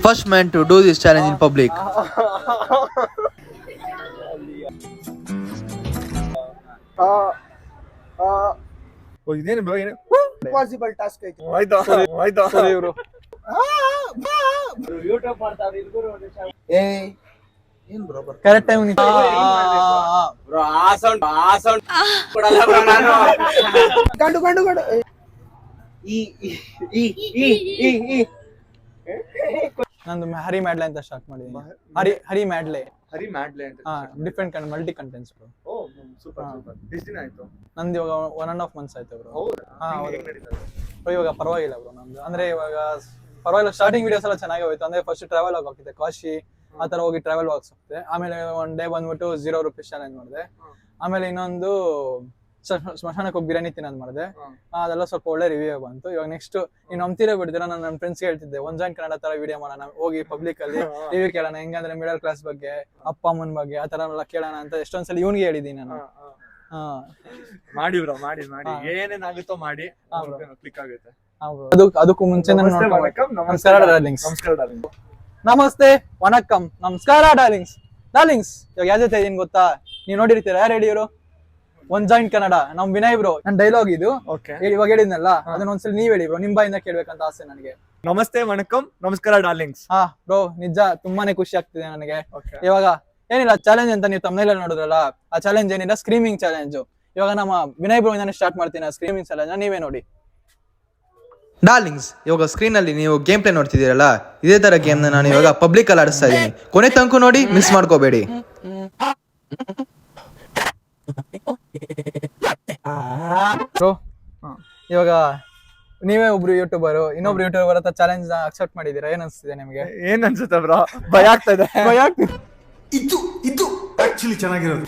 first man to do this challenge in public. ಇದೇನು bro ಏನು impossible task ಐತಿ. ಆಯ್ತಾ ಆಯ್ತಾ ಸರಿ ಇವರು ಯೂಟ್ಯೂಬ್ ಮಾಡ್ತಾವ್ರೆ ಇಲ್ಗುರು ಏ ಏನ್ ಬ್ರೋ ಕರೆಕ್ಟ್ ಟೈಮ್ ಬ್ರೋ ಆ ಸೌಂಡ್ ಕೊಡಲ್ಲ ಬ್ರೋ ನಾನು ಗಂಡು ಗಂಡು ಗಂಡು ಈ ಈ ಈ ಈ ಈ ನಂದು ಹರಿ ಮ್ಯಾಡ್ಲೆ ಅಂತ ಸ್ಟಾರ್ಟ್ ಮಾಡಿದ್ದೀನಿ. ಹರಿ ಮ್ಯಾಡ್ಲೆ ಹರಿ ಮ್ಯಾಡ್ಲೆ ಅಂತ. Different multi contents bro. Oh super super. ಎಷ್ಟು ದಿನ ಆಯ್ತು? ನಂದು ಇವಾಗ 1.5 months ಆಯ್ತು ಬ್ರೋ. ಹೌದಾ? ಹೇಗೆ ನಡೀತದೆ ಬ್ರೋ? ಇವಾಗ ಪರವಾಗಿಲ್ಲ ಬ್ರೋ. ನಮ್ದು ಅಂದ್ರೆ ಇವಾಗ ಪರವಾಗಿಲ್ಲ. ಸ್ಟಾರ್ಟಿಂಗ್ ವಿಡಿಯೋಸ್ ಎಲ್ಲ ಚೆನ್ನಾಗಿ ಹೋಯ್ತು. ಅಂದ್ರೆ ಫಸ್ಟ್ ಟ್ರಾವೆಲ್ ಆಗಿ ಹೋಗ್ತಿದ್ದೆ, ಕಾಶಿ ಆ ತರ ಹೋಗಿ ಟ್ರಾವೆಲ್ ವಾಕ್ಸ್ ಹೋಗ್ತಿದ್ದೆ. ಆಮೇಲೆ ಒನ್ ಡೇ ಬಂದ್ಬಿಟ್ಟು 0 rupees ಚಾಲೆಂಜ್ ಮಾಡಿದೆ. ಆಮೇಲೆ ಇನ್ನೊಂದು ಸ್ಮಶಾನಕ್ಕೆ ಹೋಗಿ ಬಿರಿಯಾನಿ ತಿನ್ನೋದು ಮಾಡಿದೆ. ಅದೆಲ್ಲ ಸ್ವಲ್ಪ ಒಳ್ಳೆ ರಿವ್ಯೂ ಬಂತು. ಇವಾಗ ನೆಕ್ಸ್ಟ್ ನೀವು ನಂಬ್ತೀರಾ ಬಿಡ್ತೀರಾ, ನಾನು ನನ್ನ ಫ್ರೆಂಡ್ಸ್ಗೆ ಹೇಳ್ತಿದ್ದೆ ಒನ್ ಜಾಯಿಂಟ್ ಕನ್ನಡ ತರ ವಿಡಿಯೋ ಮಾಡೋಣ, ಹೋಗಿ ಪಬ್ಲಿಕ್ ಅಲ್ಲಿ ರಿವ್ಯೂ ಕೇಳೋಣ, ಹೆಂಗಂದ್ರೆ ಮಿಡಲ್ ಕ್ಲಾಸ್ ಬಗ್ಗೆ, ಅಪ್ಪ ಅಮ್ಮನ ಬಗ್ಗೆ ಆ ತರ ಎಲ್ಲ ಕೇಳೋಣ ಅಂತ ಎಷ್ಟೊಂದ್ಸಲ ಇವ್ನಿಗೆ ಹೇಳಿದ್ದೀನಿ ನಾನು. ಮಾಡಿ ಬ್ರೋ, ಮಾಡಿ ಮಾಡಿ ಏನೇನಾಗುತ್ತೋ ಮಾಡಿ, ಕ್ಲಿಕ್ ಆಗುತ್ತೆ. ಅದಕ್ಕೂ ಮುಂಚೆ ನಮಸ್ಕಾರ ಡಾರ್ಲಿಂಗ್ಸ್. ನಮಸ್ಕಾರ ಡಾರ್ಲಿಂಗ್. ನಮಸ್ತೆ ವನಕಂ ನಮಸ್ಕಾರ ಡಾರ್ಲಿಂಗ್ಸ್. ಡಾರ್ಲಿಂಗ್ಸ್ ಇವಾಗ ಯಾವ ಜೊತೆ ಇದೀನಿ ಗೊತ್ತಾ? ನೀವು ನೋಡಿರ್ತೀರಾ, ಯಾರು ಹೇಳಿ ಇವರು? ಒನ್ ಜಾಯಿಂಟ್ ಕನ್ನಡ ನಮ್ ವಿನಯ್ ಬ್ರೋ. ನನ್ ಡೈಲಾಗ್ ಇದು ಇವಾಗ ಹೇಳಿದ್ನಲ್ಲ, ಅದನ್ನ ಒಂದ್ಸಲ ನೀವ್ ಹೇಳಿ ಬ್ರೋ, ನಿಮ್ ಬಾಯಿಂದ ಕೇಳ್ಬೇಕಂತ ಆಸೆ ನನಗೆ. ನಮಸ್ತೆ ವಣಕಂ ನಮಸ್ಕಾರ ಡಾರ್ಲಿಂಗ್ಸ್. ಹಾ ಬ್ರೋ, ನಿಜ ತುಂಬಾನೇ ಖುಷಿ ಆಗ್ತಿದೆ ನನಗೆ. ಇವಾಗ ಏನಿಲ್ಲ, ಚಾಲೆಂಜ್ ಅಂತ ನೀವು ತಮ್ಮನೇಲಿ ನೋಡಿದ್ರಲ್ಲ, ಆ ಚಾಲೆಂಜ್ ಏನಿಲ್ಲ, ಸ್ಕ್ರೀಮಿಂಗ್ ಚಾಲೆಂಜ್. ಇವಾಗ ನಮ್ಮ ವಿನಯ್ ಬ್ರೋ ಇಂದಾನೆ ಸ್ಟಾರ್ಟ್ ಮಾಡ್ತೀನಿ ಸ್ಕ್ರೀಮಿಂಗ್ ಚಾಲೆಂಜ್. ನೀವೇ ನೋಡಿ ಡಾರ್ಲಿಂಗ್ಸ್. ಇವಾಗ ಸ್ಕ್ರೀನ್ ಅಲ್ಲಿ ನೀವು ಗೇಮ್ ಪ್ಲೇ ನೋಡ್ತಿದ್ದೀರಲ್ಲ, ಇದೇ ತರ ಗೇಮ್ ನಾನು ಇವಾಗ ಪಬ್ಲಿಕ್ ಅಲ್ಲಿ ಆಡಿಸ್ತಾ ಇದ್ದೀನಿ. ಕೊನೆ ತನಕ ನೋಡಿ, ಮಿಸ್ ಮಾಡ್ಕೋಬೇಡಿ. ಬ್ರೋ ಇವಾಗ ನೀವೇ ಒಬ್ರು ಯೂಟ್ಯೂಬರ್, ಇನ್ನೊಬ್ರು ಯೂಟ್ಯೂಬರ್ ಹತ್ರ ಚಾಲೆಂಜ್ ಅಕ್ಸೆಪ್ಟ್ ಮಾಡಿದೀರಾ, ಏನ್ ಅನ್ಸ್ತಿದೆ ನಿಮ್ಗೆ? ಏನ್ ಅನ್ಸುತ್ತೆ ಬ್ರೋ? ಭಯ ಆಗ್ತಾ ಇದೆ. ಭಯ ಆಗ್ತಿದೆ. ಇದು ಆಕ್ಚುಲಿ ಚೆನ್ನಾಗಿರೋದು.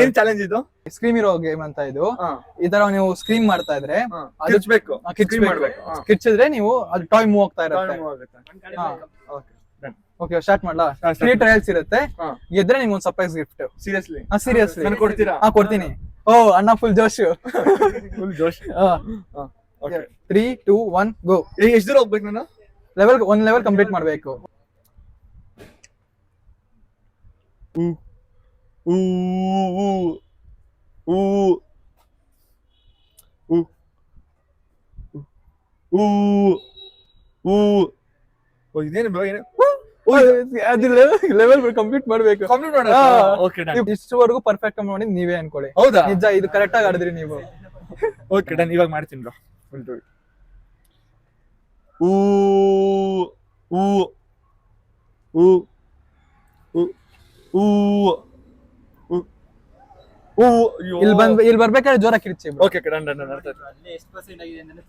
ಏನ್ ಚಾಲೆಂಜ್ ಇದು? ಸ್ಕ್ರೀಮ್ ಇರೋ ಗೇಮ್ ಅಂತ ಇದು. ಈ ತರ ನೀವು ಸ್ಕ್ರೀಮ್ ಮಾಡ್ತಾ ಇದ್ರೆ ಕಿಚ್ಚಿದ್ರೆ ನೀವು ಅದು ಟಾಯ್ ಮೂವ್ ಆಗ್ತಾ ಇರುತ್ತೆ. ಓಕೆ, ಸ್ಟಾರ್ಟ್ ಮಾಡ್ಲಾ? 3 ಟ್ರಯಲ್ಸ್ ಇರುತ್ತೆ. ಗೆದ್ರೆ ನಿಮ್ಗೆ ಒಂದು ಸರ್ಪ್ರೈಸ್ ಗಿಫ್ಟ್. ಸೀರಿಯಸ್ಲಿ ಸೀರಿಯಸ್ಲಿ ಕೊಡ್ತೀರಾ? ಕೊಡ್ತೀನಿ. ಓ ಅಣ್ಣ, ಫುಲ್ ಜೋಶ್. ಫುಲ್ ಜೋಶ್. 3, 2, 1 ಗೋ. ಎಷ್ಟು ದೂರ ಹೋಗ್ಬೇಕು ನಾನು? ಒಂದ್ ಲೆವೆಲ್ ಕಂಪ್ಲೀಟ್ ಮಾಡ್ಬೇಕು. ಇದೇನು ಬ್ರೋ? ಏನು ಲೆವೆಲ್ ಕಂಪ್ಲೀಟ್ ಮಾಡ್ಬೇಕು. ಇಷ್ಟುವರೆಗೂ ಪರ್ಫೆಕ್ಟ್ ಮಾಡಿ ನೀವೇ ಅನ್ಕೊಳ್ಳಿ. ಹೌದಾ? ನಿಜ, ಇದು ಕರೆಕ್ಟ್ ಆಗಿ ಆಡಿದ್ರಿ ನೀವು. ಓಕೆ ಡನ್, ಇವಾಗ ಮಾಡ್ತೀನಿ ಬ್ರೋ. ಇಲ್ಲಿ ಬರ್ಬೇಕಾದ್ರೆ ಜೋರ ಕಿರ್ಚಿ. Okay done done done. ಎಷ್ಟು ಪರ್ಸೆಂಟ್ ಆಗಿದೆ ಅಂದ್ರೆ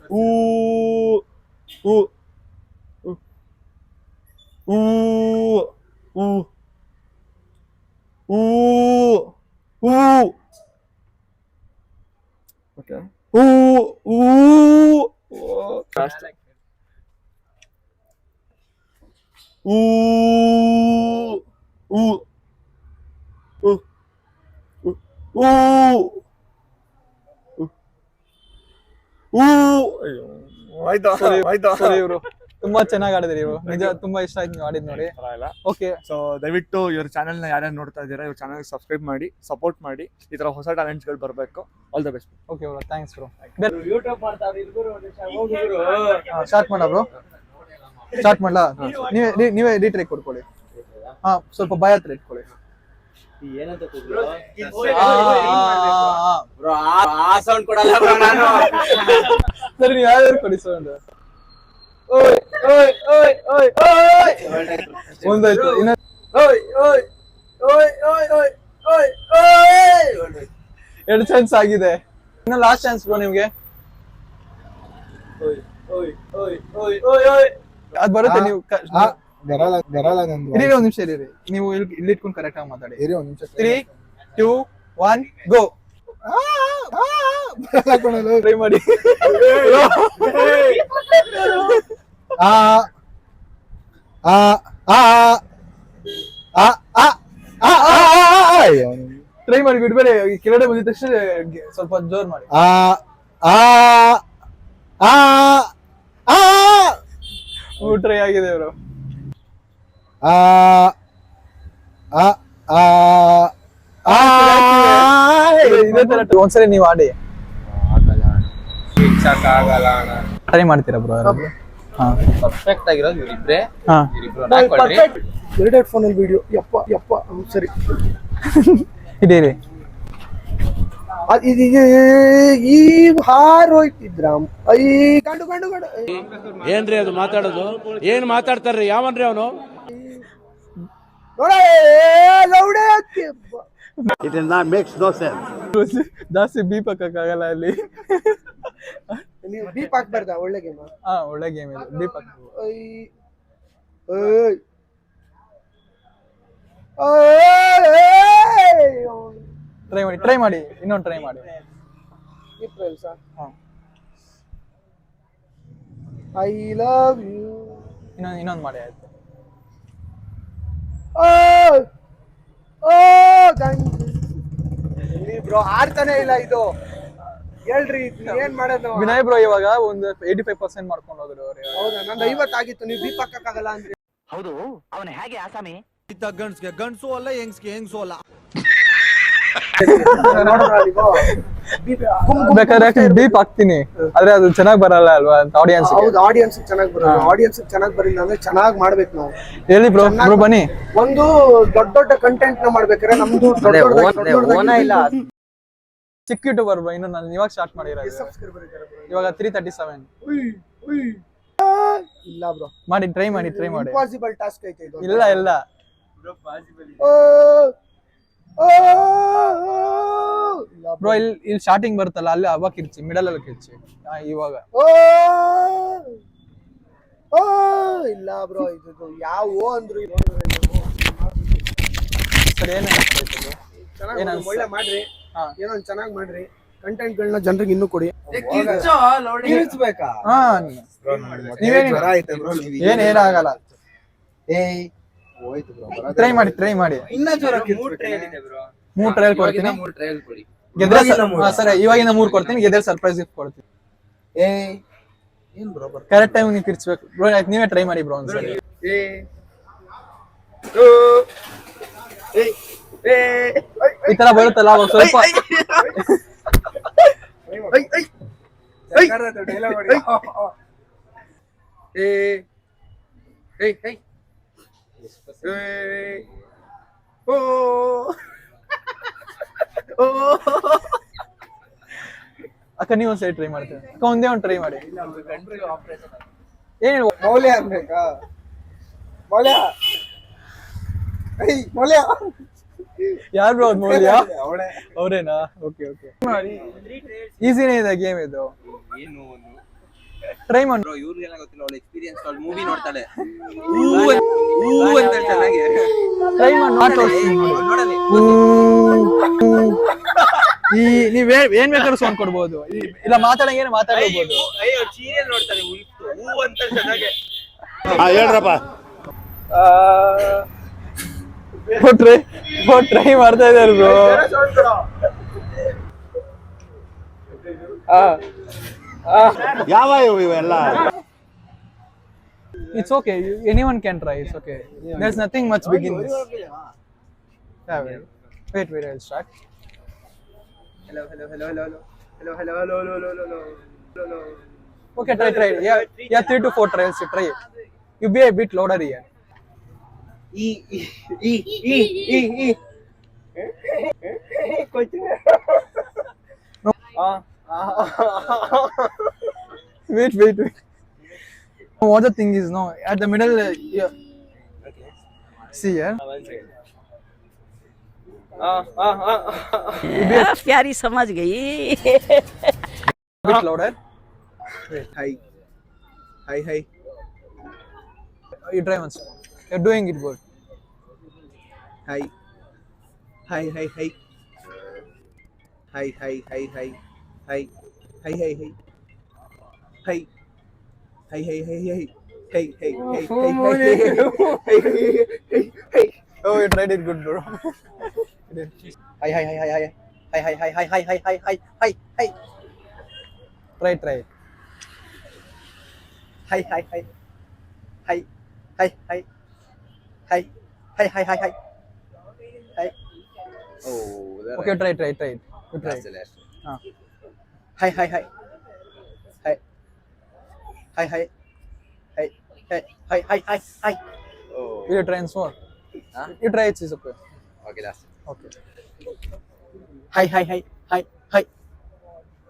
Okay. ಇವರು ತುಂಬಾ ಚೆನ್ನಾಗಿ ಆಡಿದ್ರಿ. ಇವರು ನಿಜ ತುಂಬಾ ಇಷ್ಟ ಆಯ್ತು ನೀವು ಆಡಿದ್ ನೋಡಿ. ಓಕೆ, ಸೊ ದಯವಿಟ್ಟು ಇವ್ರ ಚಾನೆಲ್ ನ ಯಾರ್ಯಾರು ನೋಡ್ತಾ ಇದ್ದೀರಾ, ಇವ್ರ ಚಾನೆಲ್ ಸಬ್ಸ್ಕ್ರೈಬ್ ಮಾಡಿ, ಸಪೋರ್ಟ್ ಮಾಡಿ. ಈ ತರ ಹೊಸ ಟ್ಯಾಲೆಂಟ್ಸ್ ಗಳು ಬರಬೇಕು. All the best. Okay bro, thanks bro. YouTube ಮಾಡ್ತಾವ್ರೆ ಇಲ್ಗುರು ಹೋಗಿದ್ರು. ಸ್ಟಾರ್ಟ್ ಮಾಡ ಬ್ರೋ, ಸ್ಟಾರ್ಟ್ ಮಾಡ್ಲಾ? ನೀವೇ ರೀಟ್ರೇಕ್ ಕೊಡ್ಕೊಳ್ಳಿ. ಸ್ವಲ್ಪ ಭಯ ಹತ್ರ ಇಟ್ಕೊಳ್ಳಿ. ಏನಂತ ಬ್ರೋ? ಆ ಸೌಂಡ್ ಕೊಡಲ್ಲ ಬ್ರೋ ನಾನು. ಸರಿ, ನೀವು ಯಾವ್ಯಾರು ಕೊಡಿ ಸೌಂಡ್. ಒಂದಾಯ್ತು. ಎರಡು ಚಾನ್ಸ್ ಆಗಿದೆ, ಇನ್ನು ಲಾಸ್ಟ್ ಚಾನ್ಸ್ ಬ್ರೋ ನಿಮ್ಗೆ. ಅದ್ ಬರುತ್ತೆ. ನೀವು ಇರಿ, ಒಂದ್ ನಿಮಿಷ ಇರಿ. ನೀವು ಇಲ್ಲಿ ಇಟ್ಕೊಂಡು ಕರೆಕ್ಟ್ ಆಗಿ ಮಾತಾಡಿ. 3, 2, 1 ಗೋ. ಟ್ರೈ ಮಾಡಿ. ಟ್ರೈ ಮಾಡಿ, ಬಿಡ್ಬೇಡಿ. ಕೆಳಗಡೆ ಬಂದಿದ ತಕ್ಷಣ ಸ್ವಲ್ಪ ಜೋರ್ ಮಾಡಿ. ಟ್ರೈ ಆಗಿದೆ ಬ್ರೋ. ಆ ಆ ಆ ಇದೇ ತರ ಒಂದ್ಸರಿ ನೀವು ಆಡಿ ಟ್ರೈ ಮಾಡ್ತೀರಾ ಬ್ರೋ? ಪರ್ಫೆಕ್ಟ್ ಆಗಿರೋದು ಇವರಿಬ್ರೆ. ಹಾ ಎರಡೆರಡು ಫೋನಲ್ಲಿ ವಿಡಿಯೋ ಯಪ್ಪ ಯಪ್ಪ ಸರಿ ಇಡೀರಿ. ಈ ಹಾರೋಯ್ತಿದ್ರ ಐ ಗಂಡು ಗಂಡು ಗಂಡು ಏನ್ರಿ ಅದು ಮಾತಾಡೋದು? ಏನ್ ಮಾತಾಡ್ತಾರ್ರಿ? ಯಾವನ್ರಿ ಅವನು? ಗೌಡೆ it is not makes no sense. ಜಾಸ್ತಿ ಬೀಪ್ ಹಾಕಕ್ಕಾಗಲ್ಲ ಅಲ್ಲಿ. ನೀವು ಬೀಪ್ ಹಾಕ್ಬಾರ್ದ? ಒಳ್ಳೆ ಗೇಮ್. ಹಾ ಒಳ್ಳೆ ಗೇಮ್ ಇದು, ಬೀಪ್ ಹಾಕ. ಟ್ರೈ ಮಾಡಿ ಇನ್ನೊಂದು ಟ್ರೈ ಮಾಡಿ. I love you. ಇನ್ನೊಂದು ಮಾಡಿ ಆಯ್ತು. ಬ್ರೋ ಆಡ್ತಾನೆ ಇಲ್ಲ ಇದು. ಹೇಳ್ರಿ ಏನ್ ಮಾಡೋದು? ವಿನಯ್ ಬ್ರೋ ಇವಾಗ ಒಂದು 85% ಮಾಡ್ಕೊಂಡು ಹೋದ್ರು ಅವ್ರು. ಹೌದಾ? ನಂದು 50 ಆಗಿತ್ತು. ನೀವು ಬೀಪ್ ಹಾಕಕ್ಕಾಗಲ್ಲ ಅಂದ್ರೆ ಹೌದು, ಅವನು ಹೇಗೆ ಆಸಾಮಿ? ಗಂಡ್ಸ್ಗೆ ಗಂಡ್ಸು ಅಲ್ಲ, ಹೆಂಗ್ಸ್ಗೆ ಹೆಂಗ್ಸು ಅಲ್ಲ. ಬೇಕಾದ್ರೆ ಬೀಪ್ ಹಾಕ್ತೀನಿ, ಆದ್ರೆ ಅದು ಚೆನ್ನಾಗಿ ಬರಲ್ಲ ಅಲ್ವಾ ಅಂತ ಆಡಿಯನ್ಸ್. ಹೌದು, ಆಡಿಯನ್ಸ್ ಚೆನ್ನಾಗಿ ಬರಲ್ಲ. ಆಡಿಯನ್ಸ್ ಚೆನ್ನಾಗಿ ಬರಲಿಲ್ಲ ಅಂದ್ರೆ ಚೆನ್ನಾಗಿ ಮಾಡ್ಬೇಕು ನಾವು. ಹೇಳಿ ಬ್ರೋ. ಬ್ರೋ ಬನ್ನಿ. ಒಂದು ದೊಡ್ಡ ದೊಡ್ಡ ಕಂಟೆಂಟ್ ನ ಮಾಡ್ಬೇಕಾದ್ರೆ ನಮ್ದು ಚಿಕ್ಕ ಯೂಟ್ಯೂಬರ್ ಬ್ರೋ. ಇನ್ನು ನಾನು ಇವಾಗ ಸ್ಟಾರ್ಟ್ ಮಾಡಿರೋದು. ಇವಾಗ 337. ಇಲ್ಲ ಬ್ರೋ, ಮಾಡಿ ಟ್ರೈ ಮಾಡಿ. ಇಂಪಾಸಿಬಲ್ ಟಾಸ್ಕ್ ಐತೆ ಇದು. ಇಲ್ಲ ಬ್ರೋ, ಇಲ್ಲಿ ಸ್ಟಾರ್ಟಿಂಗ್ ಬರುತ್ತಲ್ಲ ಅಲ್ಲಿ ಅವಾಗ ಕಿರ್ಚಿ, ಮಿಡಲ್ ಅಲ್ಲಿ ಕಿರ್ಚಿ. ಇವಾಗ ಇಲ್ಲ ಬ್ರೋ, ಇದು ಯಾವ ಅಂದ್ರು ಸರಿ. ಒಳ್ಳೆ ಮಾಡ್ರಿ, ಏನೋ ಚೆನ್ನಾಗಿ ಮಾಡ್ರಿ. ಕಂಟೆಂಟ್ ಗಳನ್ನ ಜನರಿಗೆ ಇನ್ನೂ ಕೊಡಿ. ಹಾ ಏನಾಗಲ್ಲ. ಟ್ರೈ ಮಾಡಿ. ಮೂರ್ ಟ್ರಯಲ್ ಕೊಡ್ತೀನಿ. ಸರಿ, ಇವಾಗಿನ 3 ಕೊಡ್ತೀನಿ. ಗೆದ್ರೆ ಸರ್ಪ್ರೈಸ್ ಗಿಫ್ಟ್ ಕೊಡ್ತೀನಿ. ಕರೆಕ್ಟ್ ಟೈಮ್ ನೀವು ಕಿರ್ಚ್ಬೇಕು ಬ್ರೋ. ಆಯ್ತು, ನೀವೇ ಟ್ರೈ ಮಾಡಿ ಬ್ರೋ ಒಂದ್ಸರಿ. ಈ ತರ ಬರುತ್ತಲ್ಲ ಅವಾಗ ಸ್ವಲ್ಪ ಅಕ್ಕ ನೀವು ಒಂದ್ಸರಿ ಟ್ರೈ ಮಾಡ್ತೀವಿ. ಅಕ್ಕ ಒಂದೇ ಒಂದು ಟ್ರೈ ಮಾಡಿ. ಏನು ಮೌಲ್ಯ ಅನ್ಬೇಕಾ? ಮೌಲ್ಯ ಯಾರು ಬ್ರೋ ಮೌಲ್ಯ? ಅವ್ರೇನಾ? ಓಕೆ ಈಸಿನೇ ಇದೆ ಗೇಮ್ ಇದು. ಟ್ರೈ ಮಾಡಿ. ಇವ್ರಿಗೆಲ್ಲ ಗೊತ್ತಿಲ್ಲ, ಅವಳ ಎಕ್ಸ್ಪೀರಿಯನ್ಸ್, ಅವಳ ಮೂವಿ ನೋಡ್ತಾಳೆ. ಅಂತ ಚೆನ್ನಾಗಿ ಟ್ರೈ ಮಾಡಿ. ಈ ನೀವ್ ಏನ್ ಬೇಕಾದ್ರೂ ಸೌಂಡ್ ಕೊಡ್ಬೋದು. ಇಲ್ಲ ಮಾತಾಡಂಗೇನೆ ಮಾತಾಡ್ಬೋದು. ಸೀರಿಯಲ್ ನೋಡ್ತಾಳೆ, ಅಂತ ಚೆನ್ನಾಗಿ. ಹೇಳ್ರಪ್ಪ. ಟ್ರೈ ಮಾಡ್ತಾ ಇದ್ದಾರೆ ಬ್ರೋ. ಯಾವ ಇವೆಲ್ಲ? It's okay. Anyone can try. It's okay. There's nothing much big in this. Yeah, wait. I'll start. Hello. Okay, try. Yeah, 3 to 4 trials. You try. You be a bit louder here. Wait. What the thing is, no, at the middle, yeah. See here. प्यारी समझ गई. Bit louder. Hi. You try once. You're doing it good. Hi. Hi. Oh, you tried it good, bro. Hi. Try. Hi. hi, hi, hi, hi, hi, hi, hi, hi, hi, Okay, try. You try. Ah. hi, hi, hi, hi, hi, hi, hi, hi, hi, hi, hi, hi. You try once more. You try it, is okay. Okay, last. Okay. Hi, hi, hi, hi, hi,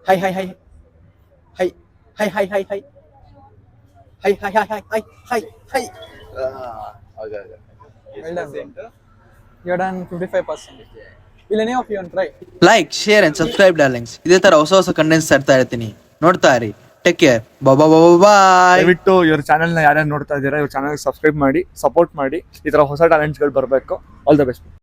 hi, hi, hi, hi, hi, hi, hi, hi, hi, hi, hi, hi, hi, hi, hi. Okay. Well done, bro. You're done 55%. Will any of you want try? Like share and subscribe darlings. ಇದೇ ತರ ಹೊಸ ಹೊಸ contents ತರ್ತಾ ಇರ್ತೀನಿ, ನೋಡ್ತಾ ಇರಿ. Take care, ಬಾಯ್. ದಯವಿಟ್ಟು ಇವ್ರ ಚಾನಲ್ನ ಯಾರ್ಯಾರು ನೋಡ್ತಾ ಇದ್ದೀರಾ ಇವ್ರ ಚಾನಲ್ಗೆ ಸಬ್ಸ್ಕ್ರೈಬ್ ಮಾಡಿ ಸಪೋರ್ಟ್ ಮಾಡಿ. ಈ ಥರ ಹೊಸ ಟ್ಯಾಲೆಂಟ್ಸ್ಗಳು ಬರಬೇಕು. All the best.